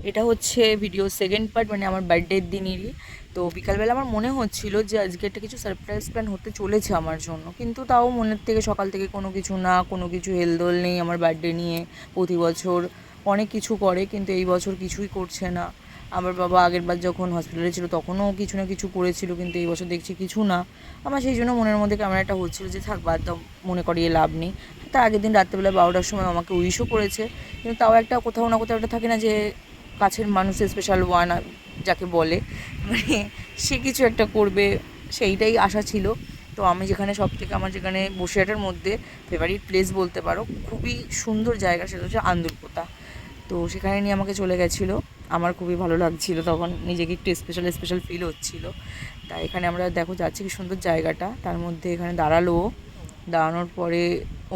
এটা হচ্ছে video second part, মানে আমার বার্থডের দিনেরই। তো বিকালবেলা আমার মনে হচ্ছিল যে আজকে একটা কিছু সারপ্রাইজ প্ল্যান হতে চলেছে আমার জন্য, কিন্তু তাও মনের থেকে সকাল থেকে কোনো কিছু হেলদোল নেই আমার বার্থডে নিয়ে। প্রতি বছর অনেক কিছু করে, কিন্তু এই বছর কিছুই করছে না। আমার বাবা আগেরবার যখন হসপিটালে ছিল তখনও কিছু না কিছু করেছিল, কিন্তু এই বছর দেখছি কিছু না। আমার সেই জন্য মনের মধ্যে কেমন একটা হচ্ছিল যে থাক বাদ দাও, মনে করিয়ে লাভ নেই। তার আগের দিন রাত্রেবেলা 12টার সময় আমাকে উইশও করেছে, কিন্তু তাও একটা কোথাও না কোথাও একটা থাকে না যে কাছের মানুষের স্পেশাল ওয়ান যাকে বলে, মানে সে কিছু একটা করবে, সেইটাই আশা ছিল। তো আমি যেখানে সবথেকে আমার যেখানে বসিরহাটের মধ্যে ফেভারিট প্লেস বলতে পারো, খুবই সুন্দর জায়গা, সেটা হচ্ছে আন্দুলপোতা। তো সেখানে নিয়ে আমাকে চলে গেছিলো। আমার খুবই ভালো লাগছিলো, তখন নিজেকে একটু স্পেশাল স্পেশাল ফিল হচ্ছিলো। তাই এখানে আমরা দেখো যাচ্ছি কি সুন্দর জায়গাটা, তার মধ্যে এখানে দাঁড়ালো। দাঁড়ানোর পরে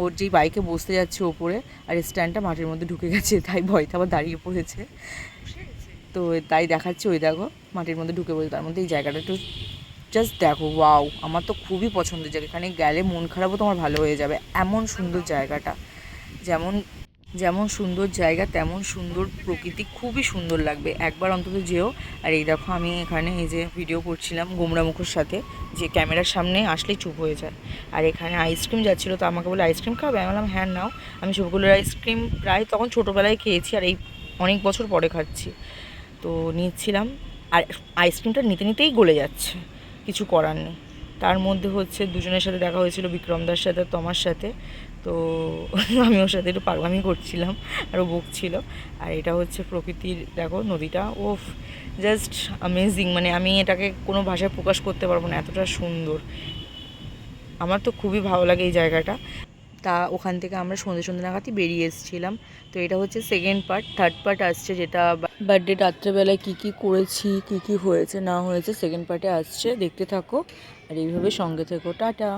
ওর যেই বাইকে বসতে যাচ্ছে ওপরে, আর স্ট্যান্ডটা মাটির মধ্যে ঢুকে গেছে, তাই ভয়তে আবার দাঁড়িয়ে পড়েছে। তো তাই দেখাচ্ছে, ওই দেখো মাটির মধ্যে ঢুকে পড়েছে। তার মধ্যে এই জায়গাটা একটু জাস্ট দেখো, ওয়াও, আমার তো খুবই পছন্দের জায়গা। এখানে গেলে মন খারাপও তোমার ভালো হয়ে যাবে, এমন সুন্দর জায়গাটা। যেমন যেমন সুন্দর জায়গা তেমন সুন্দর প্রকৃতি, খুবই সুন্দর লাগবে, একবার অন্তত যেও। আর এই দেখো আমি এখানে এই যে ভিডিও করছিলাম গোমরা মুখোর সাথে, যে ক্যামেরার সামনে আসলেই চুপ হয়ে যায়। আর এখানে আইসক্রিম যাচ্ছিলো, তো আমাকে বলে আইসক্রিম খাবে, আমি বললাম হ্যাঁ নাও। আমি সবগুলোর আইসক্রিম প্রায় তখন ছোটোবেলায় খেয়েছি, আর এই অনেক বছর পরে খাচ্ছি। তো নিচ্ছিলাম, আর আইসক্রিমটা নিতে নিতেই গলে যাচ্ছে, কিছু করার নেই। তার মধ্যে হচ্ছে দুজনের সাথে দেখা হয়েছিল, বিক্রমদার সাথে আর তোমার সাথে। তো আমি ওর সাথে একটু পাগলামি করছিলাম, আর ও বকছিল। আর এটা হচ্ছে প্রকৃতির, দেখো নদীটা, ওফ, জাস্ট অ্যামেজিং, মানে আমি এটাকে কোনো ভাষায় প্রকাশ করতে পারবো না, এতটা সুন্দর। আমার তো খুবই ভালো লাগে এই জায়গাটা। তা ওখান থেকে আমরা সন্ধ্যে সন্ধ্যে নাগাদই বেরিয়ে এসেছিলাম। তো এটা হচ্ছে সেকেন্ড পার্ট, থার্ড পার্ট আসছে, যেটা বার্থডে রাত্রেবেলায় কী কী করেছি, কী কী হয়েছে না হয়েছে, সেকেন্ড পার্টে আসছে, দেখতে থাকো। আর এইভাবে সঙ্গে থেকো, টাটা।